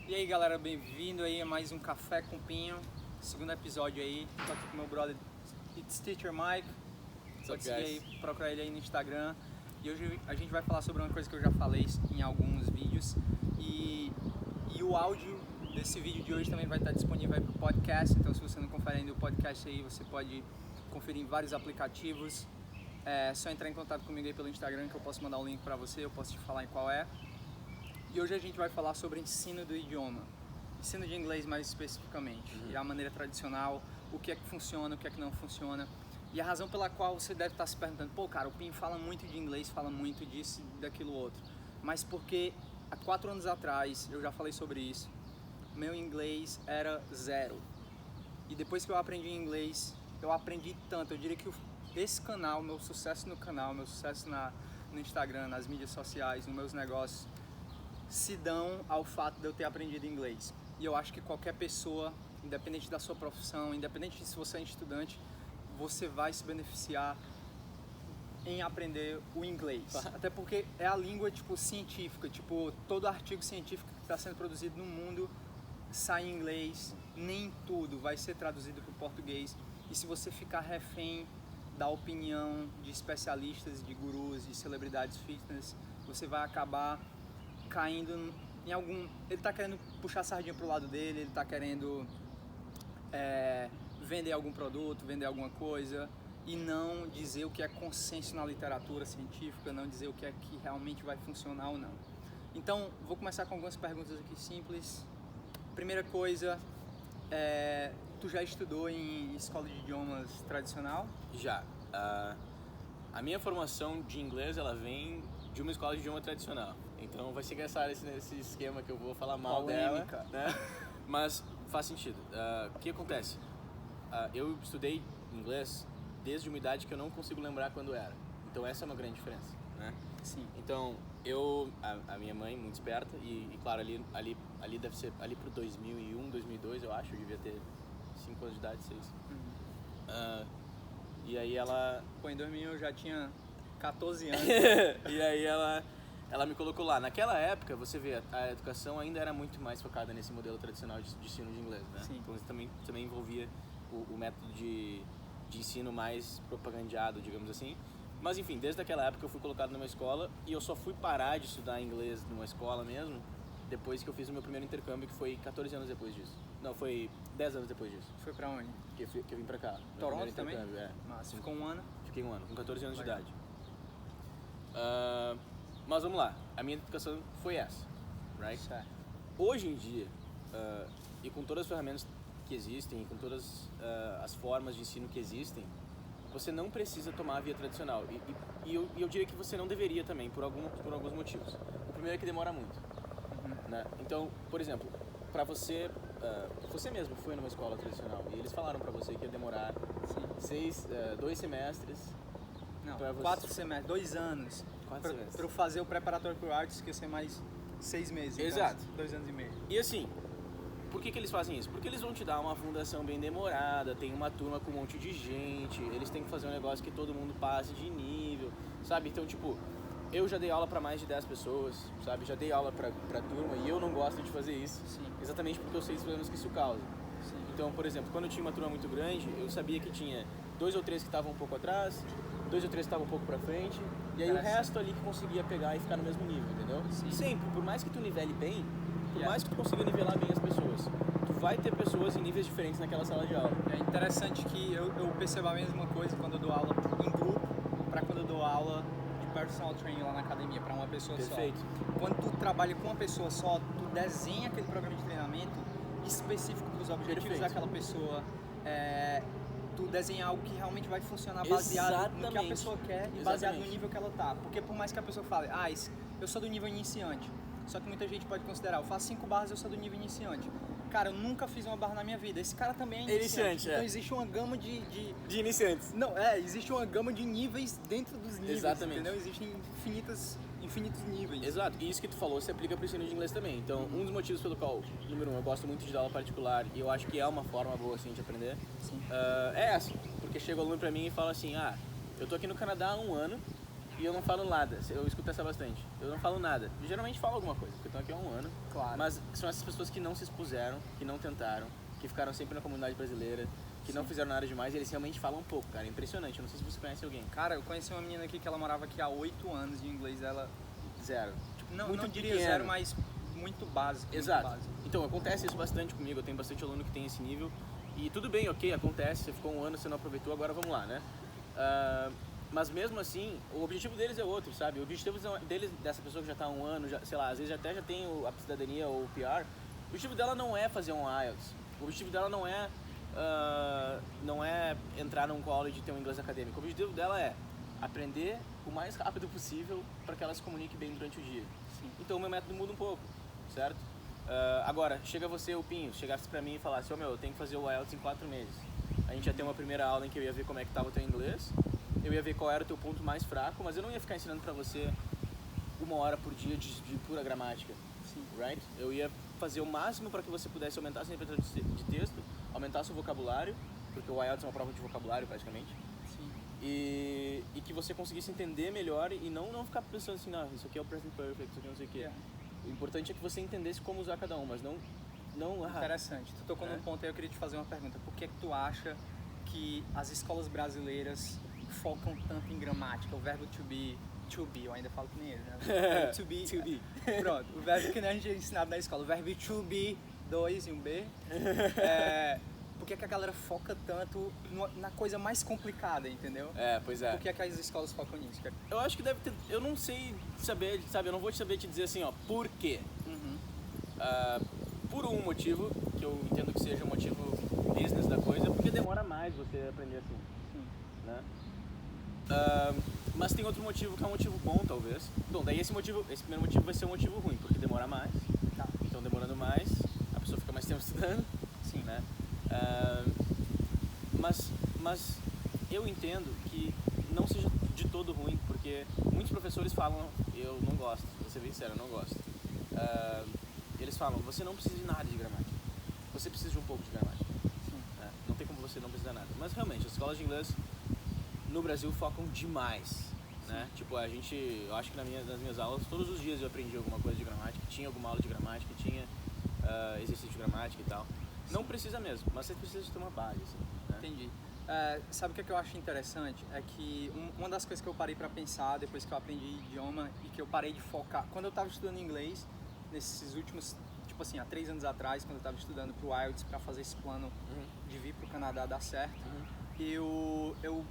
E aí galera, bem-vindo aí a mais um Café com Pinho, segundo episódio aí. Tô aqui com meu brother It's Teacher Mike. Pode seguir aí, procurar ele aí no Instagram. E hoje a gente vai falar sobre uma coisa que eu já falei em alguns vídeos. E o áudio desse vídeo de hoje também vai estar disponível aí pro podcast. Então se você não confere ainda o podcast aí, você pode conferir em vários aplicativos. É só entrar em contato comigo aí pelo Instagram que eu posso mandar o link pra você, eu posso te falar em qual é. E hoje a gente vai falar sobre ensino do idioma, ensino de inglês mais especificamente, e a maneira tradicional, o que é que funciona, o que é que não funciona. E a razão pela qual você deve estar se perguntando, pô cara, o Pinho fala muito de inglês, fala muito disso e daquilo outro. Mas porque há 4 anos atrás, eu já falei sobre isso, meu inglês era 0. E depois que eu aprendi inglês, eu aprendi tanto, eu diria que esse canal, meu sucesso no canal, meu sucesso no Instagram, nas mídias sociais, nos meus negócios, se dão ao fato de eu ter aprendido inglês. E eu acho que qualquer pessoa, independente da sua profissão, independente de se você é estudante, você vai se beneficiar em aprender o inglês. Até porque é a língua científica, todo artigo científico que está sendo produzido no mundo sai em inglês, nem tudo vai ser traduzido para o português. E se você ficar refém da opinião de especialistas, de gurus, de celebridades fitness, você vai acabar caindo em algum... Ele tá querendo puxar a sardinha pro lado dele, ele tá querendo vender algum produto, vender alguma coisa e não dizer o que é consenso na literatura científica, não dizer o que é que realmente vai funcionar ou não. Então, vou começar com algumas perguntas aqui simples. Primeira coisa, tu já estudou em escola de idiomas tradicional? Já. A minha formação de inglês, ela vem de uma escola de idioma tradicional. Então vai ser engraçado esse esquema que eu vou falar mal polêmica dela, né? Mas faz sentido. O que acontece? Eu estudei inglês desde uma idade que eu não consigo lembrar quando era. Então essa é uma grande diferença, né? Sim. Então a minha mãe, muito esperta, e claro, ali deve ser ali pro 2001, 2002, eu acho, eu devia ter 5 anos de idade, 6. E aí ela... Pô, em 2000 eu já tinha 14 anos. E aí ela me colocou lá. Naquela época, você vê, a educação ainda era muito mais focada nesse modelo tradicional de ensino de inglês, né? Sim. Então isso também envolvia o método de ensino mais propagandeado, digamos assim. Mas enfim, desde aquela época eu fui colocado numa escola e eu só fui parar de estudar inglês numa escola mesmo depois que eu fiz o meu primeiro intercâmbio, que foi 14 anos depois disso. Não, foi 10 anos depois disso. Foi pra onde? Que eu vim pra cá. Toronto também? Mas ficou um ano? Fiquei um ano, com 14 anos Legal. de idade. Mas vamos lá, a minha educação foi essa, right? Certo. Hoje em dia, e com todas as ferramentas que existem, e com todas as formas de ensino que existem, você não precisa tomar a via tradicional. E eu diria que você não deveria também, por alguns motivos. O primeiro é que demora muito. Né? Então, por exemplo, para você mesmo foi numa escola tradicional e eles falaram para você que ia demorar 2 semestres. Não, pra você... 4 semestres, 2 anos. 4 semestres. Pra eu fazer o preparatório pro Arts, que ia ser mais 6 meses. Exato. 2 anos e meio. E assim, por que eles fazem isso? Porque eles vão te dar uma fundação bem demorada, tem uma turma com um monte de gente, eles têm que fazer um negócio que todo mundo passe de nível, sabe? Então, tipo, eu já dei aula pra mais de 10 pessoas, sabe? Já dei aula pra turma e eu não gosto de fazer isso. Sim. Exatamente porque eu sei os problemas que isso causa. Sim. Então, por exemplo, quando eu tinha uma turma muito grande, eu sabia que tinha 2 ou 3 que estavam um pouco atrás, 2 ou 3 que estavam um pouco pra frente, e aí o resto ali que conseguia pegar e ficar no mesmo nível, entendeu? Sim. Sempre, por mais que tu nivele bem, por mais que tu consiga nivelar bem as pessoas, tu vai ter pessoas em níveis diferentes naquela sala de aula. É interessante que eu percebo a mesma coisa quando eu dou aula em grupo pra quando eu dou aula de personal training lá na academia, pra uma pessoa Perfeito. só. Quando tu trabalha com uma pessoa só, tu desenha aquele programa de treinamento específico para os objetivos Perfeito. daquela pessoa. Tu desenhar algo que realmente vai funcionar baseado no que a pessoa quer e baseado no nível que ela tá. Porque por mais que a pessoa fale, eu sou do nível iniciante, só que muita gente pode considerar, eu faço 5 barras, eu sou do nível iniciante. Cara, eu nunca fiz uma barra na minha vida. Esse cara também é iniciante. Então existe uma gama de iniciantes. Não, existe uma gama de níveis dentro dos níveis. Exatamente. Entendeu? Existem infinitos níveis. Exato, e isso que tu falou se aplica pro ensino de inglês também. Então, um dos motivos pelo qual, número 1, eu gosto muito de dar aula particular e eu acho que é uma forma boa assim de aprender, Sim. é essa. Porque chega o aluno pra mim e fala assim, eu tô aqui no Canadá há 1 ano e eu não falo nada. Eu escuto essa bastante. Eu não falo nada. Eu geralmente falo alguma coisa, porque eu tô aqui há um ano. Claro. Mas são essas pessoas que não se expuseram, que não tentaram, que ficaram sempre na comunidade brasileira, que não fizeram nada demais e eles realmente falam um pouco, cara. É impressionante. Eu não sei se você conhece alguém. Cara, eu conheci uma menina aqui que ela morava aqui há 8 anos e o inglês dela... Zero. Tipo, não Muito diria pequeno. zero, mas muito básico. Exato. Muito básico. Então, acontece isso bastante comigo. Eu tenho bastante aluno que tem esse nível. E tudo bem, ok, acontece. Você ficou um ano, você não aproveitou, agora vamos lá, né? Mas mesmo assim, o objetivo deles é outro, sabe? O objetivo deles, dessa pessoa que já está há um ano, já, sei lá, às vezes até já tem a cidadania ou o PR, o objetivo dela não é fazer um IELTS. O objetivo dela não é entrar num college e ter um inglês acadêmico. O objetivo dela é aprender o mais rápido possível para que ela se comunique bem durante o dia. Sim. Então o meu método muda um pouco, certo? Agora, chega você, o Pinho, chegasse pra mim e falasse, eu tenho que fazer o IELTS em 4 meses. A gente ia ter uma primeira aula em que eu ia ver como é que estava o teu inglês, eu ia ver qual era o teu ponto mais fraco, mas eu não ia ficar ensinando pra você 1 hora por dia de pura gramática. Sim. Right? Eu ia fazer o máximo para que você pudesse aumentar a sua interpretação de texto, aumentar seu vocabulário, porque o IELTS é uma prova de vocabulário praticamente. Sim. E que você conseguisse entender melhor e não ficar pensando assim, não, isso aqui é o present perfect, isso aqui não sei o que. O importante é que você entendesse como usar cada um, mas não Interessante. Tu tocou num ponto aí, eu queria te fazer uma pergunta. Por que tu acha que as escolas brasileiras focam tanto em gramática? O verbo to be, eu ainda falo que nem ele, né? To be. Pronto, o verbo que a gente é ensinado na escola, o verbo to be, 2 e um B. Por que a galera foca tanto na coisa mais complicada, entendeu? Pois é. Por que as escolas focam nisso? Eu acho que deve ter, eu não sei saber, sabe, eu não vou saber te dizer assim, ó, por quê? Por um motivo, que eu entendo que seja um motivo business da coisa, porque demora mais você aprender assim, né? Mas tem outro motivo que é um motivo bom, talvez. Bom, daí esse primeiro motivo vai ser um motivo ruim, porque demora mais. Tá. Então, demorando mais, a pessoa fica mais tempo estudando. Sim. Né? Mas eu entendo que não seja de todo ruim, porque muitos professores falam, eu não gosto, vou ser bem sincero, eu não gosto. Eles falam, você não precisa de nada de gramática, você precisa de um pouco de gramática. Né? Não tem como você não precisar nada. Mas realmente, as escolas de inglês no Brasil focam demais. Né? Tipo, eu acho que nas minhas aulas, todos os dias eu aprendi alguma coisa de gramática, tinha alguma aula de gramática, tinha exercício de gramática e tal. Não precisa mesmo, mas você precisa ter uma base. Assim, né? Entendi. Sabe o que eu acho interessante? É que uma das coisas que eu parei pra pensar depois que eu aprendi idioma e que eu parei de focar... Quando eu tava estudando inglês, nesses últimos... Tipo assim, há 3 anos atrás, quando eu tava estudando pro IELTS pra fazer esse plano de vir pro Canadá dar certo, eu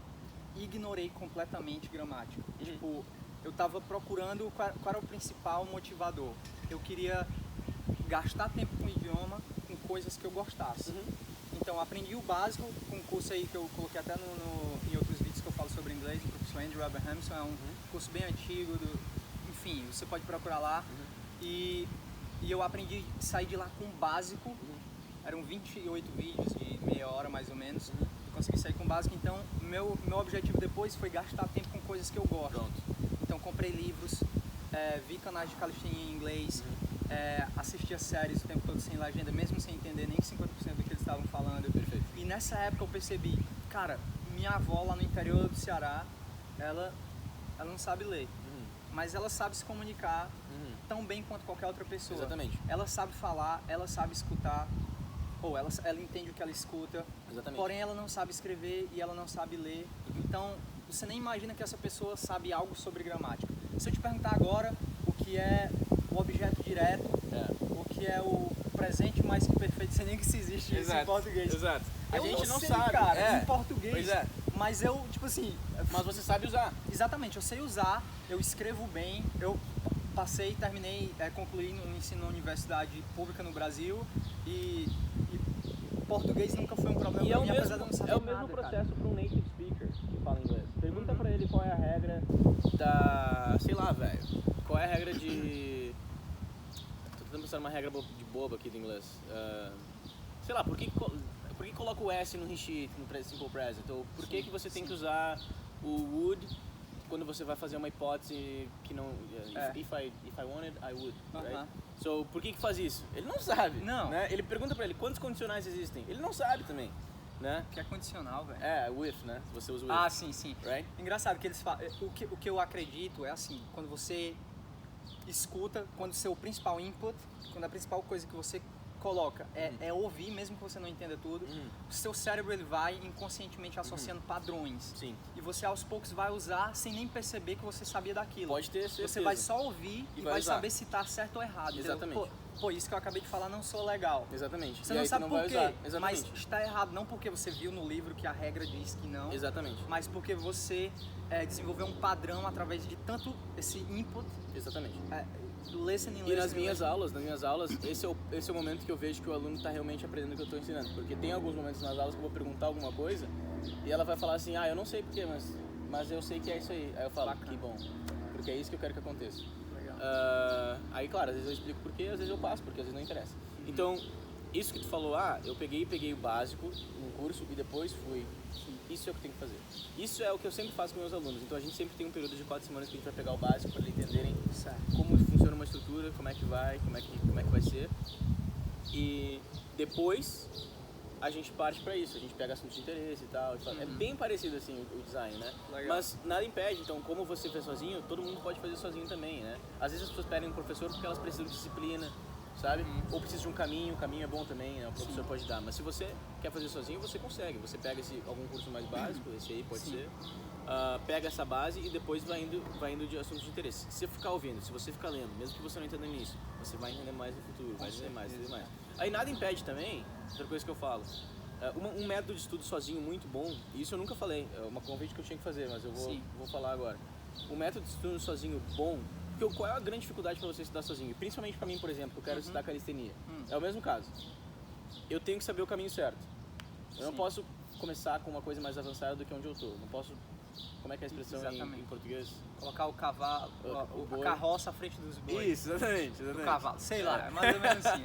ignorei completamente gramática. Tipo, eu tava procurando qual era o principal motivador. Eu queria gastar tempo com o idioma, com coisas que eu gostasse. Então, aprendi o básico com um curso aí que eu coloquei até em outros vídeos que eu falo sobre inglês, do professor Andrew Abrahamson, é um curso bem antigo, enfim, você pode procurar lá. E eu aprendi a sair de lá com o básico, eram 28 vídeos de meia hora mais ou menos, eu consegui sair com o básico, então meu objetivo depois foi gastar tempo com coisas que eu gosto. Pronto. Então comprei livros, vi canais de calistenia em inglês, assistia séries o tempo todo sem legenda, mesmo sem entender nem 50% do que eles estavam falando. Perfeito. E nessa época eu percebi, cara, minha avó lá no interior do Ceará, ela não sabe ler, mas ela sabe se comunicar tão bem quanto qualquer outra pessoa. Exatamente. Ela sabe falar, ela sabe escutar, ou ela entende o que ela escuta. Exatamente. Porém ela não sabe escrever e ela não sabe ler. Então você nem imagina que essa pessoa sabe algo sobre gramática. Se eu te perguntar agora o que é o objeto direto, o que é o presente mais que perfeito, sem nem que se existe isso em português. Exato. A Eu gente não sei, sabe, cara, em português. Pois é. Mas eu, tipo assim... Mas você sabe usar. Exatamente, eu sei usar, eu escrevo bem, eu passei, terminei, concluí no ensino na universidade pública no Brasil e português nunca foi um problema pra mim, apesar de eu não saber É o nada, mesmo cara. processo para um native speaker que fala inglês. Pergunta pra ele qual é a regra da... sei lá, velho. Qual é a regra de... Tô tentando pensar numa regra de boba aqui do inglês. Sei lá, por que coloca o S no he, she, no simple present? Ou por que você tem que usar o would quando você vai fazer uma hipótese que não... If I wanted, I would, right? So, por que faz isso? Ele não sabe. Não. Né? Ele pergunta pra ele quantos condicionais existem. Ele não sabe também. né? Que é condicional, velho. With, né? Você usa with. Ah, sim. Right? Engraçado que eles falam. O que eu acredito é assim, quando você escuta, quando o seu principal input, quando a principal coisa que você coloca é ouvir, mesmo que você não entenda tudo, o seu cérebro ele vai inconscientemente associando padrões. Sim. E você aos poucos vai usar sem nem perceber que você sabia daquilo. Pode ter certeza. Você vai só ouvir e vai saber se tá certo ou errado. Exatamente. Pô, isso que eu acabei de falar não sou legal. Exatamente. Você e não aí sabe tu não por quê, vai usar. Exatamente. mas está errado não porque você viu no livro que a regra diz que não, Exatamente. mas porque você desenvolveu um padrão através de tanto esse input. Exatamente. Listening. E nas minhas aulas, esse é o momento que eu vejo que o aluno está realmente aprendendo o que eu estou ensinando. Porque tem alguns momentos nas aulas que eu vou perguntar alguma coisa e ela vai falar assim, eu não sei porquê, mas eu sei que é isso aí. Aí eu falo, que bom, porque é isso que eu quero que aconteça. Aí, claro, às vezes eu explico porquê, às vezes eu passo, porque às vezes não interessa. Então, isso que tu falou, eu peguei o básico num curso e depois fui. Isso é o que tem que fazer. Isso é o que eu sempre faço com meus alunos. Então a gente sempre tem um período de 4 semanas que a gente vai pegar o básico para eles entenderem como funciona uma estrutura, como é que vai ser. E depois a gente parte para isso. A gente pega assuntos de interesse e tal. É bem parecido assim o design, né? Legal. Mas nada impede. Então, como você fez sozinho, todo mundo pode fazer sozinho também, né? Às vezes as pessoas pedem um professor porque elas precisam de disciplina, sabe? Ou precisa de um caminho, o caminho é bom também, né? O professor pode dar. Mas se você quer fazer sozinho, você consegue. Você pega algum curso mais básico, esse aí pode ser, pega essa base e depois vai indo de assuntos de interesse. Se você ficar ouvindo, se você ficar lendo, mesmo que você não entenda nisso, você vai entender mais no futuro, vai entender mais. Aí nada impede também, outra coisa que eu falo, um método de estudo sozinho muito bom, e isso eu nunca falei, é uma convite que eu tinha que fazer, mas eu vou falar agora. Um método de estudo sozinho bom, porque qual é a grande dificuldade para você estudar sozinho? Principalmente para mim, por exemplo, que eu quero estudar calistenia. É o mesmo caso. Eu tenho que saber o caminho certo. Eu não posso começar com uma coisa mais avançada do que onde eu estou. Não posso... Como é que é a expressão em português? Colocar o cavalo, a carroça à frente dos bois. Isso, exatamente. Do cavalo, sei lá, é mais ou menos assim,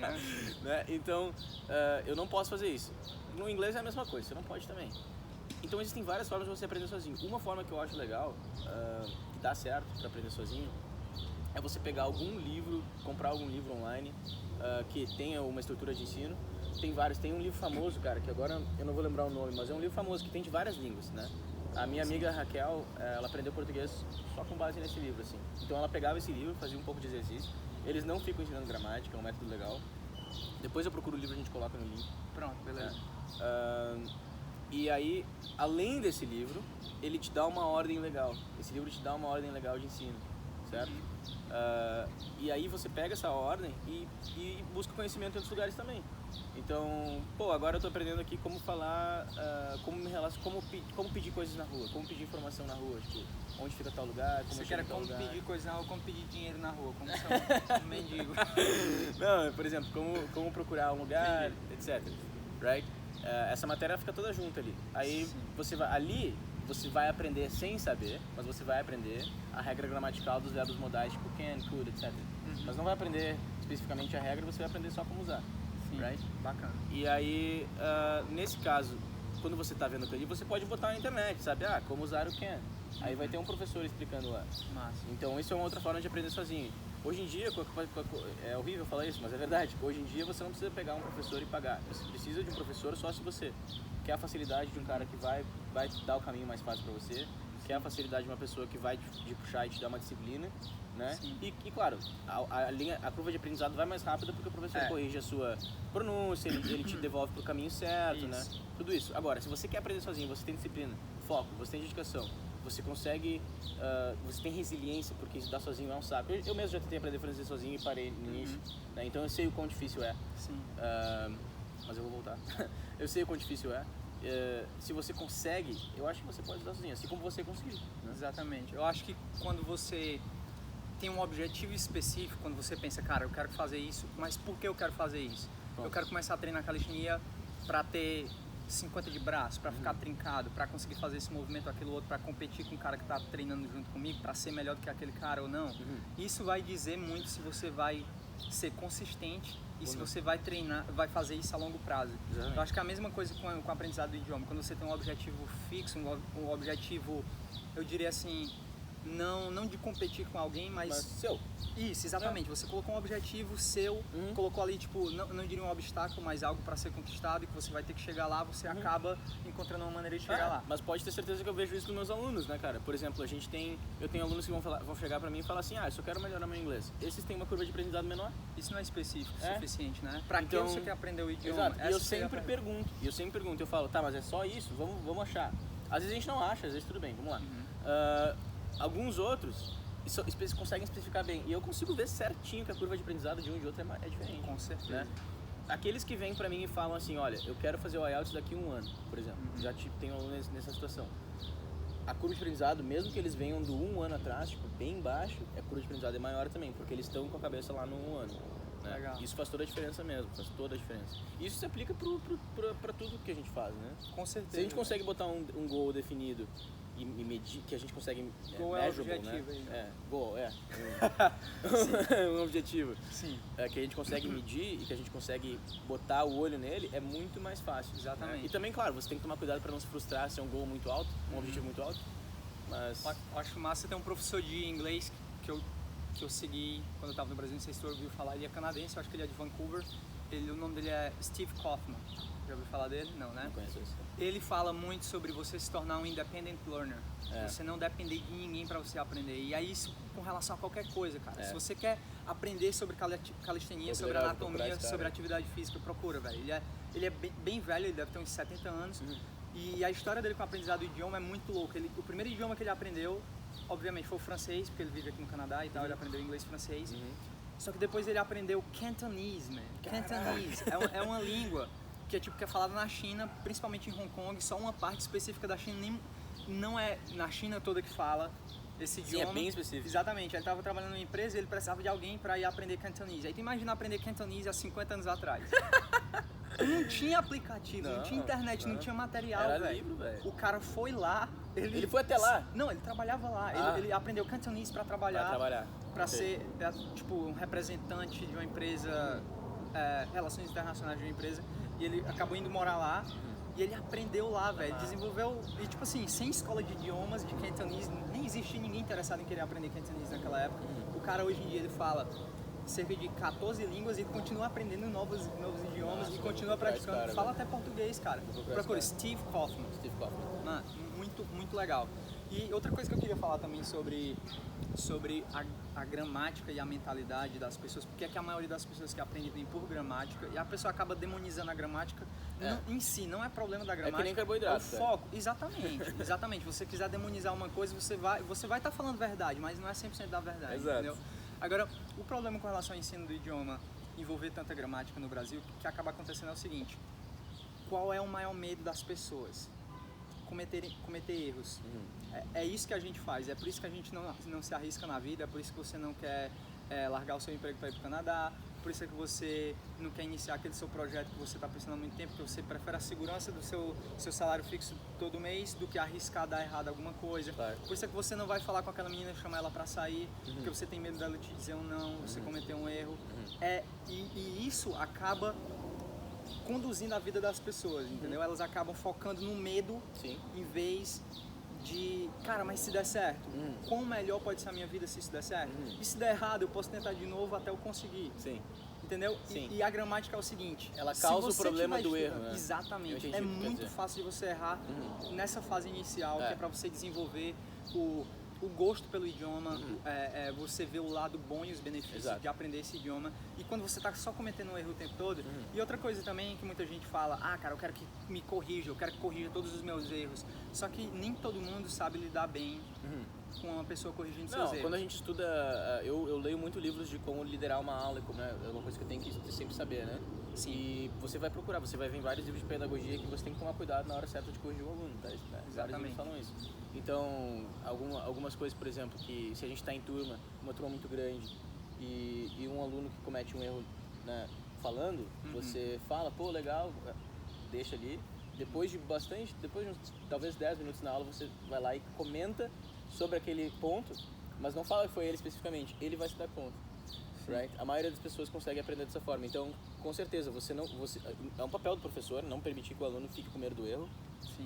né? Então, eu não posso fazer isso. No inglês é a mesma coisa, você não pode também. Então existem várias formas de você aprender sozinho. Uma forma que eu acho legal, que dá certo para aprender sozinho, é você pegar algum livro, comprar algum livro online que tenha uma estrutura de ensino. Tem vários, tem um livro famoso, cara, que agora eu não vou lembrar o nome, mas é um livro famoso que tem de várias línguas, né? A minha amiga Raquel, ela aprendeu português só com base nesse livro, assim. Então ela pegava esse livro, fazia um pouco de exercício. Eles não ficam ensinando gramática, é um método legal. Depois eu procuro o livro e a gente coloca no link. Pronto, beleza. E aí, além desse livro, ele te dá uma ordem legal. Esse livro te dá uma ordem legal de ensino, certo? E aí você pega essa ordem e busca conhecimento em outros lugares também. Então, agora eu tô aprendendo aqui como falar, como me relacionar, como pedir coisas na rua, como pedir informação na rua, tipo, onde fica tal lugar, como você chega quer tal como lugar. pedir coisas na rua, como pedir dinheiro na rua, como ser um mendigo. Não, por exemplo, como procurar um lugar, etc. Right? Essa matéria fica toda junta ali. Aí você vai aprender sem saber, mas você vai aprender a regra gramatical dos verbos modais, tipo can, could, etc. Mas não vai aprender especificamente a regra, você vai aprender só como usar. Sim, right? Bacana. E aí, nesse caso, quando você está vendo aquilo ali, você pode botar na internet, sabe? Como usar o can. Aí vai ter um professor explicando lá. Massa. Então isso é uma outra forma de aprender sozinho. Hoje em dia, é horrível falar isso, mas é verdade. Hoje em dia você não precisa pegar um professor e pagar. Você precisa de um professor só se você quer a facilidade de um cara que vai dar o caminho mais fácil para você, quer a facilidade de uma pessoa que vai te puxar e te dar uma disciplina, né? E claro, a curva de aprendizado vai mais rápida porque o professor corrige a sua pronúncia, ele te devolve pro caminho certo, né? Tudo isso. Agora, se você quer aprender sozinho, você tem disciplina, foco, você tem dedicação, você consegue, você tem resiliência, porque estudar sozinho é um saco. Eu mesmo já tentei aprender francês sozinho e parei no início, né? Então eu sei o quão difícil é. Sim. Mas eu vou voltar. Eu sei o quão difícil é. Se você consegue, eu acho que você pode estudar sozinho, assim como você conseguiu. Né? Exatamente. Eu acho que quando você tem um objetivo específico, quando você pensa, cara, eu quero fazer isso, mas por que eu quero fazer isso? Bom. Eu quero começar a treinar calistenia para ter 50 de braço, para ficar trincado, para conseguir fazer esse movimento, aquilo outro, para competir com o cara que está treinando junto comigo, para ser melhor do que aquele cara ou não. Isso vai dizer muito se você vai ser consistente e se você vai treinar, vai fazer isso a longo prazo. Exatamente. Eu acho que é a mesma coisa com o aprendizado do idioma. Quando você tem um objetivo fixo, um objetivo, eu diria assim, não de competir com alguém, Mas seu. Isso, exatamente. Você colocou um objetivo seu, colocou ali, tipo, não diria um obstáculo, mas algo para ser conquistado e que você vai ter que chegar lá, você acaba encontrando uma maneira de chegar lá. Mas pode ter certeza que eu vejo isso nos meus alunos, né, cara? Por exemplo, eu tenho alunos que vão chegar pra mim e falar assim, eu só quero melhorar meu inglês. Esses têm uma curva de aprendizado menor. Isso não é específico o suficiente, né? Pra então, que você quer aprender o idioma? Exato. E eu sempre pergunto, eu falo, tá, mas é só isso? Vamos achar. Às vezes a gente não acha, às vezes tudo bem, vamos lá. Alguns outros conseguem especificar bem. E eu consigo ver certinho que a curva de aprendizado de um e de outro é diferente. Com certeza. Né? Aqueles que vêm pra mim e falam assim, olha, eu quero fazer o IELTS daqui a 1 ano, por exemplo. Já tenho aluno nessa situação. A curva de aprendizado, mesmo que eles venham do 1 ano atrás, tipo, bem baixo, a curva de aprendizado é maior também, porque eles estão com a cabeça lá no 1 ano. Né? Legal. Isso faz toda a diferença mesmo, faz toda a diferença. Isso se aplica pra tudo que a gente faz, né? Com certeza. Se a gente consegue botar um goal definido e medir, que a gente consegue goal measurable, é o objetivo, né? Goal, um objetivo. Sim. Que a gente consegue medir e que a gente consegue botar o olho nele, é muito mais fácil. Exatamente. Né? E também, claro, você tem que tomar cuidado para não se frustrar se é um goal muito alto, um objetivo muito alto. Mas acho massa ter um professor de inglês que eu segui quando eu estava no Brasil, não sei se você ouviu falar, ele é canadense, eu acho que ele é de Vancouver. O nome dele é Steve Kaufman. Já ouviu falar dele? Não, né? Não conheço isso. Ele fala muito sobre você se tornar um independent learner. Você não depender de ninguém para você aprender. E aí isso com relação a qualquer coisa, cara. Se você quer aprender sobre calistenia, sobre anatomia, sobre atividade física, procura, velho. Ele é bem velho, ele deve ter uns 70 anos. E a história dele com o aprendizado do idioma é muito louca. O primeiro idioma que ele aprendeu, obviamente, foi o francês, porque ele vive aqui no Canadá e tal, ele aprendeu inglês e francês. Só que depois ele aprendeu Cantonese, man. Cantonese é uma língua que é falada na China, principalmente em Hong Kong, só uma parte específica da China, não é na China toda que fala esse idioma. Sim, é bem específico. Exatamente, ele estava trabalhando numa empresa e ele precisava de alguém para ir aprender Cantonese. Aí tu imagina aprender Cantonese há 50 anos atrás. Não tinha aplicativo, não tinha internet, não tinha material, velho. Era livro, velho. O cara foi lá, ele foi até lá? Não, ele trabalhava lá. Ele aprendeu Cantonese para trabalhar. Para ser, tipo, um representante de uma empresa, relações internacionais de uma empresa. E ele acabou indo morar lá e ele aprendeu lá, velho. Desenvolveu, e tipo assim, sem escola de idiomas, de Cantonese, nem existia ninguém interessado em querer aprender Cantonese naquela época. O cara hoje em dia ele fala cerca de 14 línguas e continua aprendendo novos idiomas e continua praticando. Fala até português, cara. Procura Steve Kaufman. Mano, muito legal. E outra coisa que eu queria falar também sobre a gramática e a mentalidade das pessoas, porque é que a maioria das pessoas que aprendem vem por gramática e a pessoa acaba demonizando a gramática em si, não é problema da gramática. É que nem carboidrato. É o foco, exatamente. Se você quiser demonizar uma coisa, você vai estar falando verdade, mas não é 100% da verdade, entendeu? Agora, o problema com relação ao ensino do idioma envolver tanta gramática no Brasil, que acaba acontecendo é o seguinte: qual é o maior medo das pessoas? Cometer erros. É isso que a gente faz, é por isso que a gente não se arrisca na vida, é por isso que você não quer largar o seu emprego para ir para o Canadá, por isso é que você não quer iniciar aquele seu projeto que você está pensando há muito tempo, porque você prefere a segurança do seu salário fixo todo mês do que arriscar dar errado alguma coisa. Por isso é que você não vai falar com aquela menina e chamar ela para sair, porque você tem medo dela te dizer um não, você cometer um erro. E isso acaba conduzindo a vida das pessoas, entendeu? Elas acabam focando no medo em vez de, cara, mas se der certo, quão melhor pode ser a minha vida se isso der certo? E se der errado, eu posso tentar de novo até eu conseguir. Entendeu? E a gramática é o seguinte, ela causa o problema do erro, né? Exatamente. É muito fácil de você errar nessa fase inicial, que é para você desenvolver o gosto pelo idioma, você vê o lado bom e os benefícios de aprender esse idioma. E quando você está só cometendo um erro o tempo todo. E outra coisa também que muita gente fala, cara, eu quero que me corrija, eu quero que corrija todos os meus erros. Só que nem todo mundo sabe lidar bem com uma pessoa corrigindo seus erros. Quando a gente estuda, eu leio muito livros de como liderar uma aula, é uma coisa que eu tenho que sempre saber, né? Sim. E você vai procurar, você vai ver em vários livros de pedagogia que você tem que tomar cuidado na hora certa de corrigir o aluno, tá? Vários livros falam isso. Então, algumas coisas, por exemplo, que se a gente está em uma turma muito grande e um aluno que comete um erro, né, falando, você fala, pô, legal, deixa ali. Depois de uns, talvez 10 minutos na aula, você vai lá e comenta sobre aquele ponto, mas não fala que foi ele especificamente, ele vai se dar conta. Right? A maioria das pessoas consegue aprender dessa forma. Então, com certeza, é um papel do professor não permitir que o aluno fique com medo do erro.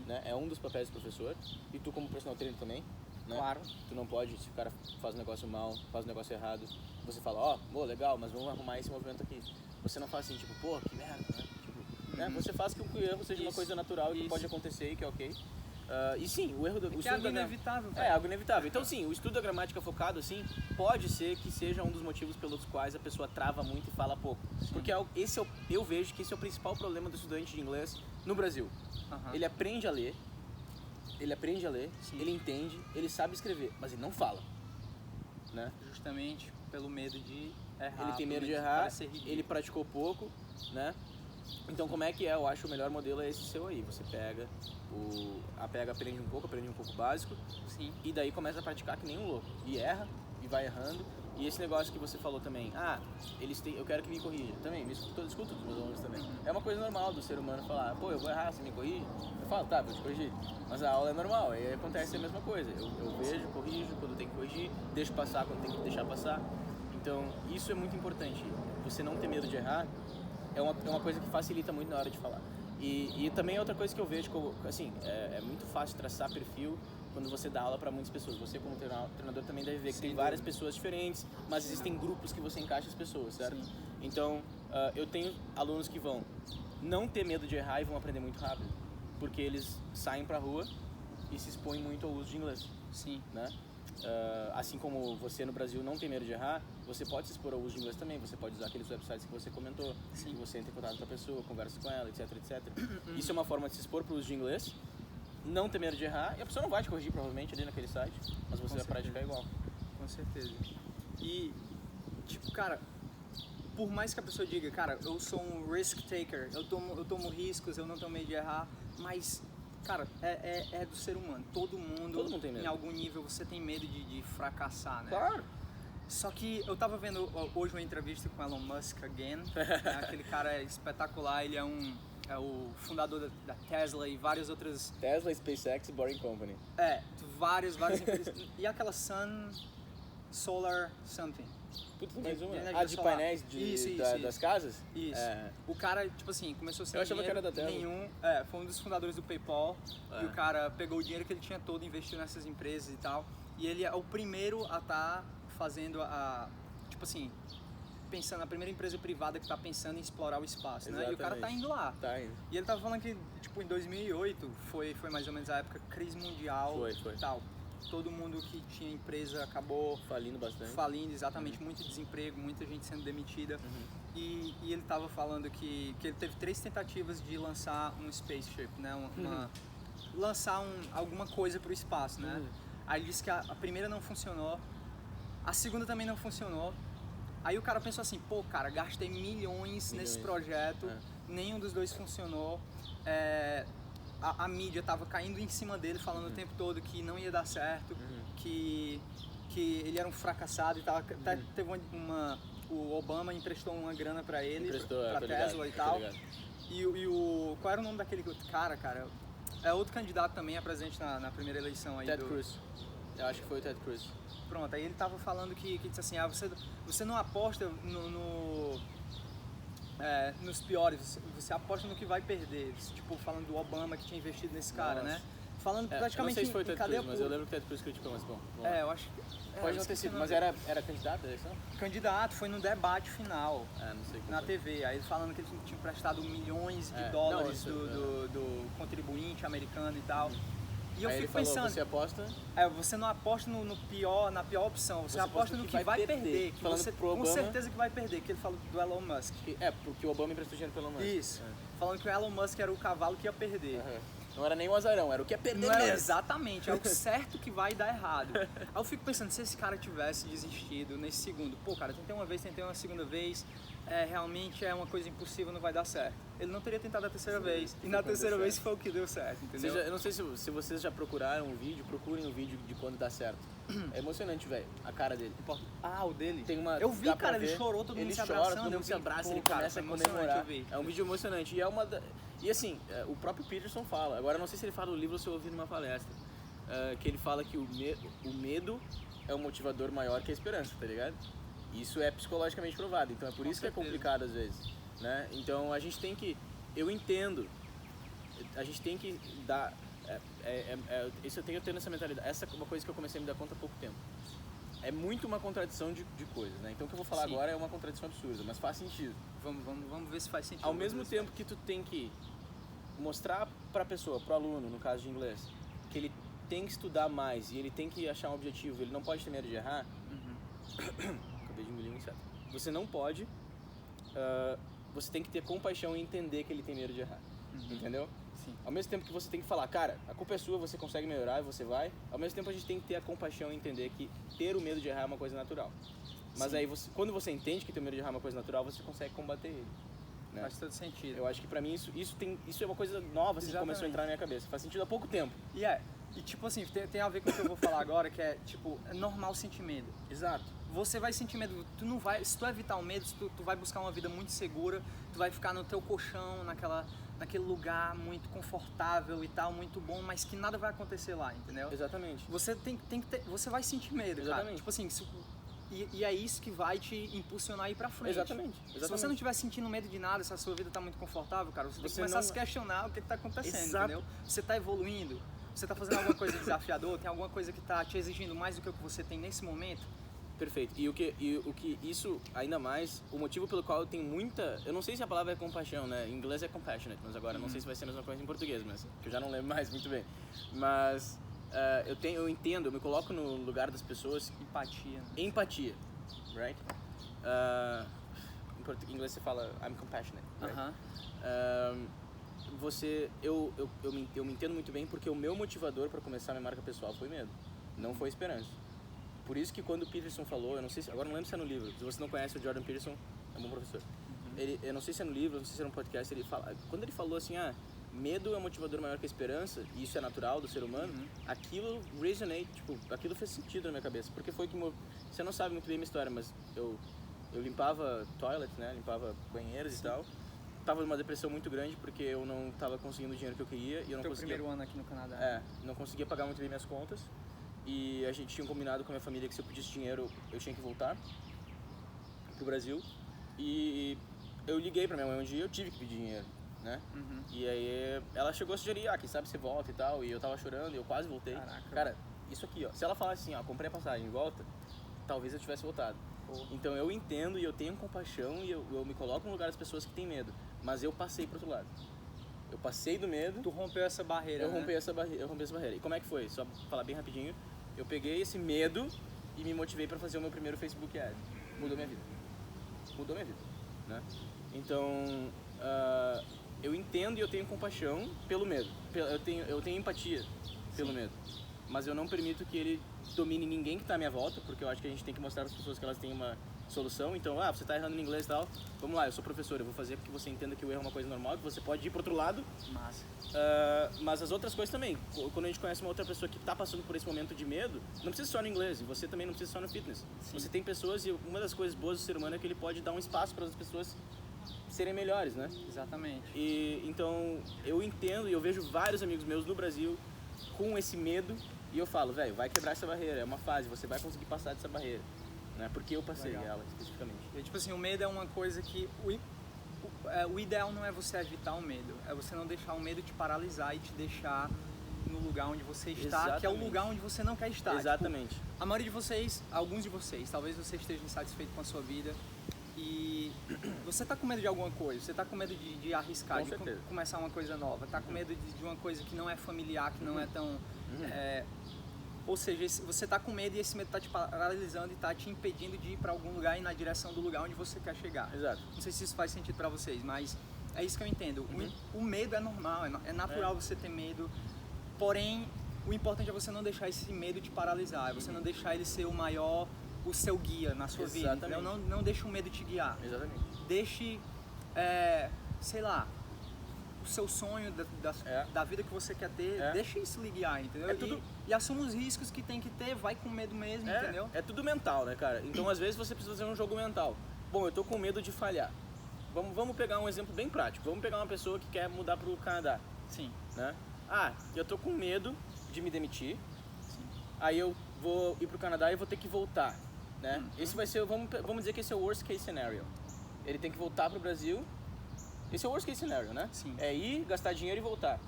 Né? É um dos papéis do professor. E tu como personal trainer também. né? Claro. Tu não pode, se o cara faz um negócio mal, faz um negócio errado, você fala, legal, mas vamos arrumar esse movimento aqui. Você não faz assim, tipo, pô, que merda, né? Tipo, né? Você faz que o erro seja uma coisa natural e que pode acontecer e que é ok. E sim, o erro do é algo inevitável. É algo inevitável. Então sim, o estudo da gramática focado assim, pode ser que seja um dos motivos pelos quais a pessoa trava muito e fala pouco. Sim. Porque eu vejo que esse é o principal problema do estudante de inglês no Brasil. Ele aprende a ler, Sim. ele entende, ele sabe escrever, mas ele não fala, né? Justamente pelo medo de errar. Ele tem medo de errar, ele praticou pouco, né? Então como é que é? Eu acho o melhor modelo é esse seu aí. Você pega, aprende um pouco básico. Sim. E daí começa a praticar que nem um louco. E erra, e vai errando. E esse negócio que você falou também, eu quero que me corrija. Também, escuto dos meus alunos também. É uma coisa normal do ser humano falar, pô, eu vou errar, você me corrige? Eu falo, tá, vou te corrigir. Mas a aula é normal, aí acontece a mesma coisa. Eu vejo, corrijo quando tem que corrigir, deixo passar quando tem que deixar passar. Então, isso é muito importante. Você não ter medo de errar é uma coisa que facilita muito na hora de falar. E também outra coisa que eu vejo, assim, é muito fácil traçar perfil quando você dá aula para muitas pessoas. Você como treinador também deve ver que tem várias pessoas diferentes, mas existem grupos que você encaixa as pessoas, certo? Sim. Então, eu tenho alunos que vão não ter medo de errar e vão aprender muito rápido, porque eles saem pra rua e se expõem muito ao uso de inglês. Sim. Né? Assim como você no Brasil não tem medo de errar, você pode se expor ao uso de inglês também. Você pode usar aqueles websites que você comentou, que você entra em contato com a pessoa, conversa com ela, etc, etc. Isso é uma forma de se expor para o uso de inglês, não ter medo de errar, e a pessoa não vai te corrigir provavelmente ali naquele site, mas você vai praticar igual. Com certeza. E, tipo, cara, por mais que a pessoa diga, cara, eu sou um risk taker, eu tomo riscos, eu não tenho medo de errar, mas... Cara, é do ser humano. Todo mundo tem medo. Em algum nível, você tem medo de fracassar, né? Claro! Só que eu tava vendo hoje uma entrevista com Elon Musk again. Né? Aquele cara é espetacular, ele é o fundador da Tesla e várias outras... Tesla, SpaceX e Boring Company. Várias empresas. E aquela Sun Solar Something. Putz, mais uma. De solar. painéis das casas? Isso. O cara, tipo assim, começou sem dinheiro nenhum. Foi um dos fundadores do PayPal. E o cara pegou o dinheiro que ele tinha todo, investiu nessas empresas e tal. E ele é o primeiro a estar fazendo tipo assim, pensando na primeira empresa privada que está pensando em explorar o espaço, né? E o cara tá indo lá. Tá indo. E ele tava falando que, tipo, em 2008 foi mais ou menos a época crise mundial foi. E tal. Todo mundo que tinha empresa acabou falindo bastante. Exatamente, muito desemprego, muita gente sendo demitida. E ele estava falando que ele teve 3 tentativas de lançar um spaceship, né? Lançar alguma coisa para o espaço, né? Aí ele disse que a primeira não funcionou, a segunda também não funcionou. Aí o cara pensou assim, pô, cara, gastei milhões nesse projeto, nenhum dos dois funcionou. A mídia tava caindo em cima dele, falando o tempo todo que não ia dar certo, que ele era um fracassado e tal. Até teve o Obama emprestou uma grana pra ele, pra Tesla e tal. Qual era o nome daquele cara? É outro candidato também a presidente na primeira eleição aí. Ted Cruz. Eu acho que foi o Ted Cruz. Pronto, aí ele tava falando que disse assim, você não aposta nos piores, você aposta no que vai perder. Tipo, falando do Obama que tinha investido nesse cara, né? Falando praticamente não sei se foi o Ted cadeia Cruz, mas eu lembro que o Ted Cruz criticou, mas bom. Eu acho que... Pode não ter sido, mas era candidato a eleição? Candidato, foi no debate final, não sei na TV. Aí ele falando que ele tinha emprestado milhões de dólares do contribuinte americano e tal. E eu aí fico ele falou, pensando... você aposta... você não aposta na pior opção, você aposta no que vai perder. Que você com certeza que vai perder, que ele falou do Elon Musk. Porque o Obama emprestou dinheiro pro Elon Musk. Isso, falando que o Elon Musk era o cavalo que ia perder. Não era nem um azarão, era o que ia perder mesmo. Exatamente, é o certo que vai dar errado. Aí eu fico pensando, se esse cara tivesse desistido nesse segundo, pô, cara, tentei uma vez, tentei uma segunda vez, realmente é uma coisa impossível, não vai dar certo. Ele não teria tentado a terceira vez, e na terceira vez foi o que deu certo, entendeu? Eu não sei se vocês já procuraram o vídeo, procurem o vídeo de quando dá certo. É emocionante, velho, a cara dele. O dele? Tem uma, eu vi, cara, ele chorou, todo mundo se abraçando. Todo mundo se abraça, ele começa a comemorar. É um vídeo emocionante, e assim, o próprio Peterson fala, agora eu não sei se ele fala no livro ou se eu ouvi numa palestra, que ele fala que o medo é um motivador maior que a esperança, tá ligado? Isso é psicologicamente provado, então é por isso que é complicado às vezes, né? Então a gente tem que, eu entendo, a gente tem que Isso eu tenho tendo essa mentalidade. Essa é uma coisa que eu comecei a me dar conta há pouco tempo. É muito uma contradição de coisas, né? Então o que eu vou falar agora é uma contradição absurda, mas faz sentido. Vamos ver se faz sentido. Ao mesmo tempo que tu tem que mostrar pra pessoa, pro aluno, no caso de inglês, que ele tem que estudar mais e ele tem que achar um objetivo, ele não pode ter medo de errar. Acabei de engolir um inseto. Você não pode, você tem que ter compaixão e entender que ele tem medo de errar, entendeu? Sim. Ao mesmo tempo que você tem que falar, cara, a culpa é sua, você consegue melhorar e você vai. Ao mesmo tempo a gente tem que ter a compaixão e entender que ter o medo de errar é uma coisa natural. Mas Sim. aí, quando você entende que ter o medo de errar é uma coisa natural, você consegue combater ele. Né? Faz todo sentido. Eu acho que pra mim isso é uma coisa nova assim, que começou a entrar na minha cabeça. Faz sentido há pouco tempo. E tipo assim, tem a ver com o que eu vou falar agora, que é tipo, é normal sentir medo. Exato. Você vai sentir medo, se tu evitar o medo, tu vai buscar uma vida muito segura, tu vai ficar no teu colchão, naquele lugar muito confortável e tal, muito bom, mas que nada vai acontecer lá, entendeu? Exatamente. Você tem que ter, você vai sentir medo, Exatamente. cara. Tipo assim, e é isso que vai te impulsionar a ir pra frente. Exatamente. Se você não estiver sentindo medo de nada, se a sua vida tá muito confortável, cara, você tem que começar a se questionar o que tá acontecendo, entendeu? Você tá evoluindo, você tá fazendo alguma coisa desafiadora, tem alguma coisa que tá te exigindo mais do que o que você tem nesse momento. Perfeito. E o que isso, ainda mais, o motivo pelo qual eu tenho muita... Eu não sei se a palavra é compaixão, né? Em inglês é compassionate, mas agora não sei se vai ser a mesma coisa em português, mas que eu já não lembro mais muito bem. Mas eu entendo, eu me coloco no lugar das pessoas. Empatia. Né? Empatia, right? Em inglês você fala I'm compassionate, right? Eu me entendo muito bem porque o meu motivador para começar a minha marca pessoal foi medo, não foi esperança. Por isso que quando o Peterson falou, eu não sei se, agora não lembro se é no livro, se você não conhece o Jordan Peterson, é um bom professor. Eu não sei se é no livro, não sei se é no podcast, quando ele falou assim, medo é um motivador maior que a esperança, e isso é natural do ser humano, aquilo resonate, tipo, aquilo fez sentido na minha cabeça, porque foi que você não sabe muito bem a minha história, mas eu limpava toilets, né, limpava banheiros e tal. Tava numa depressão muito grande porque eu não tava conseguindo o dinheiro que eu queria e eu não conseguia... primeiro ano aqui no Canadá. Não conseguia pagar muito bem minhas contas. E a gente tinha combinado com a minha família que se eu pedisse dinheiro, eu tinha que voltar pro Brasil. E eu liguei pra minha mãe um dia e eu tive que pedir dinheiro, né? E aí ela chegou a sugerir, quem sabe você volta e tal. E eu tava chorando e eu quase voltei. Caraca. Cara, isso aqui, se ela falasse assim, comprei a passagem e volta, talvez eu tivesse voltado. Então eu entendo e eu tenho compaixão e eu me coloco no lugar das pessoas que têm medo. Mas eu passei pro outro lado. Eu passei do medo. Tu rompeu essa barreira, Eu rompi essa barreira. E como é que foi? Só pra falar bem rapidinho. Eu peguei esse medo e me motivei para fazer o meu primeiro Facebook Ad. Mudou minha vida. Mudou minha vida, né? Então, eu entendo e eu tenho compaixão pelo medo. Eu tenho empatia pelo medo. Mas eu não permito que ele domine ninguém que está à minha volta, porque eu acho que a gente tem que mostrar para as pessoas que elas têm uma solução. Então, você está errando em inglês e tal, vamos lá, eu sou professor, eu vou fazer porque você entenda que o erro é uma coisa normal, que você pode ir para outro lado. Massa. Mas as outras coisas também. Quando a gente conhece uma outra pessoa que está passando por esse momento de medo, não precisa só no inglês, e você também não precisa só no fitness. Sim. Você tem pessoas, e uma das coisas boas do ser humano é que ele pode dar um espaço para as pessoas serem melhores, né? Exatamente. E então eu entendo e eu vejo vários amigos meus no Brasil com esse medo e eu falo, velho, vai quebrar essa barreira, é uma fase, você vai conseguir passar dessa barreira, né? Porque eu passei ela especificamente. E, tipo assim, o medo é uma coisa que o ideal não é você evitar o medo, é você não deixar o medo te paralisar e te deixar no lugar onde você está, exatamente, que é o lugar onde você não quer estar. Exatamente. Tipo, a maioria de vocês, alguns de vocês, talvez você esteja insatisfeito com a sua vida e você tá com medo de alguma coisa, você tá com medo de arriscar, de começar uma coisa nova, tá com medo de uma coisa que não é familiar, que não é tão... ou seja, você tá com medo e esse medo tá te paralisando e tá te impedindo de ir para algum lugar e na direção do lugar onde você quer chegar. Exato. Não sei se isso faz sentido para vocês, mas é isso que eu entendo. O medo é normal, é natural você ter medo, porém o importante é você não deixar esse medo te paralisar, é você não deixar ele ser o seu guia na sua vida. Não deixe o medo te guiar. Exatamente. Deixe, sei lá, o seu sonho da vida que você quer ter, deixe isso lhe guiar, entendeu? E assuma os riscos que tem que ter, vai com medo mesmo, entendeu? É tudo mental, né, cara? Então, às vezes, você precisa fazer um jogo mental. Bom, eu tô com medo de falhar. Vamos pegar um exemplo bem prático. Vamos pegar uma pessoa que quer mudar pro Canadá. Sim. Né? Eu tô com medo de me demitir. Sim. Aí eu vou ir pro Canadá e vou ter que voltar, né? Esse vai ser, vamos dizer que esse é o worst case scenario. Ele tem que voltar pro Brasil. Esse é o worst case scenario, né? Sim. É ir, gastar dinheiro e voltar.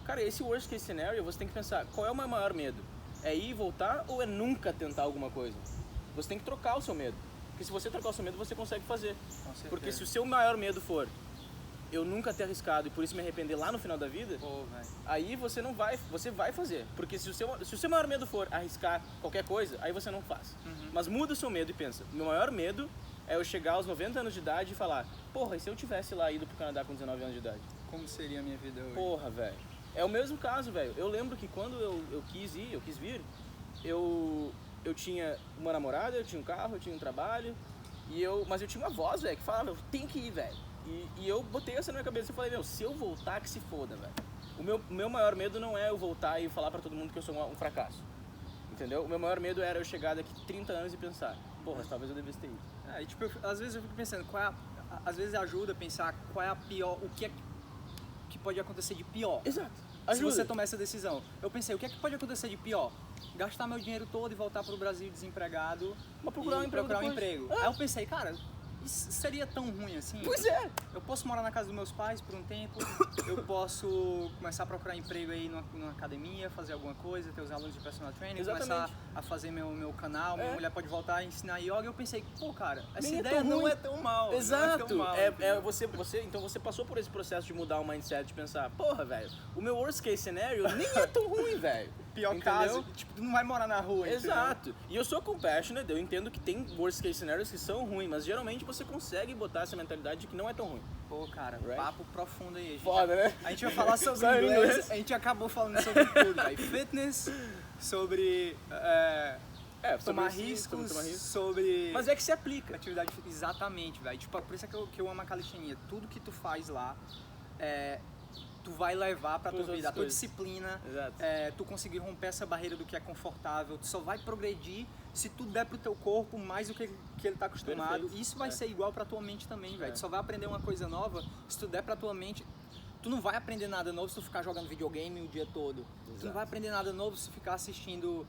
Cara, esse worst case scenario, você tem que pensar, qual é o meu maior medo? É ir e voltar ou é nunca tentar alguma coisa? Você tem que trocar o seu medo. Porque se você trocar o seu medo, você consegue fazer. Porque se o seu maior medo for eu nunca ter arriscado e por isso me arrepender lá no final da vida, aí você não vai, você vai fazer. Porque se o seu maior medo for arriscar qualquer coisa, aí você não faz. Mas muda o seu medo e pensa, meu maior medo é eu chegar aos 90 anos de idade e falar, porra, e se eu tivesse lá ido pro Canadá com 19 anos de idade? Como seria a minha vida hoje? Porra, velho. É o mesmo caso, velho. Eu lembro que quando eu quis vir, eu tinha uma namorada, eu tinha um carro, eu tinha um trabalho, mas eu tinha uma voz, velho, que falava, eu tenho que ir, velho. E eu botei essa na minha cabeça e falei, se eu voltar, que se foda, velho. O meu maior medo não é eu voltar e falar pra todo mundo que eu sou um fracasso. Entendeu? O meu maior medo era eu chegar daqui 30 anos e pensar, porra, talvez eu devesse ter ido. E tipo, às vezes eu fico pensando, às vezes ajuda a pensar qual é a pior, o que é que pode acontecer de pior. Exato. Se você tomar essa decisão. Eu pensei, o que é que pode acontecer de pior? Gastar meu dinheiro todo e voltar pro Brasil desempregado. Mas procurar um emprego. Aí eu pensei, cara, isso seria tão ruim assim? Pois é. Eu posso morar na casa dos meus pais por um tempo, eu posso começar a procurar emprego aí numa academia, fazer alguma coisa, ter os alunos de personal training, Exatamente. começar a fazer meu canal, minha mulher pode voltar a ensinar yoga. Eu pensei, pô, cara, essa Nem ideia não ruim. é tão mal. Exato. Não é tão mal, Então você passou por esse processo de mudar o mindset, de pensar, porra, velho, o meu worst case scenario nem é tão ruim, velho. Pior entendeu? Caso, tipo, tu não vai morar na rua. Exato. Entendeu? E eu sou compassionate, eu entendo que tem worst case scenarios que são ruins, mas geralmente você consegue botar essa mentalidade de que não é tão ruim. Pô, cara, right? Papo profundo aí. Foda, né? A gente vai falar sobre inglês, a gente acabou falando sobre tudo, velho. Fitness, sobre tomar riscos, sobre... Mas é que se aplica. Atividade, exatamente, velho. Tipo, por isso é que eu amo a calistenia. Tudo que tu faz lá, tu vai levar pra tua vida, a tua disciplina, tu conseguir romper essa barreira do que é confortável, tu só vai progredir se tu der pro teu corpo mais do que ele tá acostumado. Perfeito. E isso vai ser igual pra tua mente também, velho. Tu só vai aprender uma coisa nova se tu der pra tua mente. Tu não vai aprender nada novo se tu ficar jogando videogame o dia todo. Exato. Tu não vai aprender nada novo se tu ficar assistindo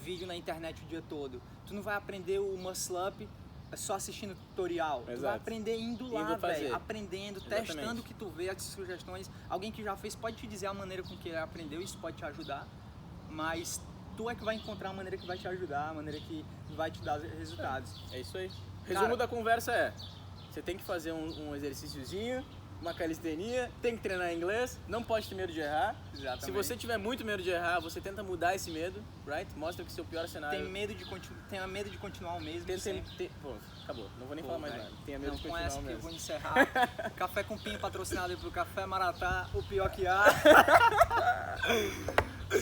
vídeo na internet o dia todo. Tu não vai aprender o muscle up só assistindo tutorial. Exato. Tu vai aprender indo lá, velho, aprendendo, Exatamente. testando o que tu vê, as sugestões. Alguém que já fez pode te dizer a maneira com que ele aprendeu, isso pode te ajudar, mas tu é que vai encontrar a maneira que vai te ajudar, a maneira que vai te dar resultados. É isso aí. Resumo da conversa você tem que fazer um exercíciozinho, uma calistenia, tem que treinar inglês, não pode ter medo de errar. Exatamente. Se você tiver muito medo de errar, você tenta mudar esse medo, right? Mostra que seu pior cenário... Tenha medo de continuar o mesmo Pô, acabou, não vou nem falar mais nada. Tenha medo de continuar com essa o que mesmo. eu vou encerrar. Café com Pinho patrocinado aí pro Café Maratá, o pior que há.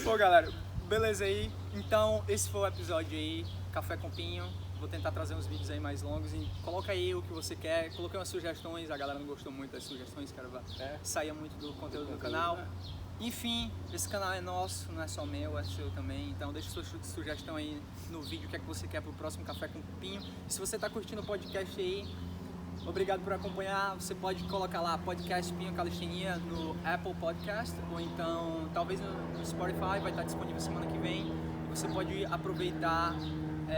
Pô, galera, beleza aí. Então, esse foi o episódio aí, Café com Pinho. Vou tentar trazer uns vídeos aí mais longos e coloca aí o que você quer. Coloquei umas sugestões, a galera não gostou muito das sugestões, quero saia muito do conteúdo do canal. Enfim, esse canal é nosso, não é só meu, é seu também. Então deixa sua sugestão aí no vídeo, o que é que você quer pro próximo Café com Pinho. E se você tá curtindo o podcast aí, obrigado por acompanhar. Você pode colocar lá Podcast Pinho Calistenia no Apple Podcast ou então talvez no Spotify, vai estar disponível semana que vem. E você pode aproveitar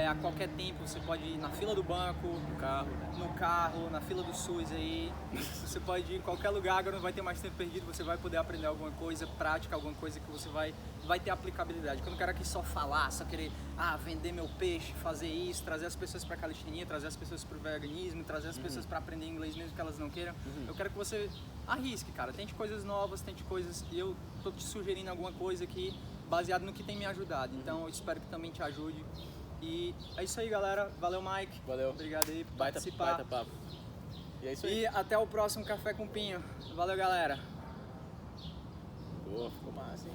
a qualquer tempo, você pode ir na fila do banco, no carro, na fila do SUS aí, você pode ir em qualquer lugar, agora não vai ter mais tempo perdido, você vai poder aprender alguma coisa prática, alguma coisa que você vai ter aplicabilidade. Que eu não quero aqui só falar, só querer vender meu peixe, fazer isso, trazer as pessoas para calistenia, trazer as pessoas para o veganismo, trazer as pessoas para aprender inglês mesmo que elas não queiram. Eu quero que você arrisque, cara, tente coisas novas, tente coisas, e eu tô te sugerindo alguma coisa aqui baseado no que tem me ajudado, então eu espero que também te ajude. E é isso aí, galera. Valeu, Mike. Valeu. Obrigado aí por participar. Baita papo. E é isso aí. E até o próximo Café com Pinho. Valeu, galera. Boa, ficou massa, hein?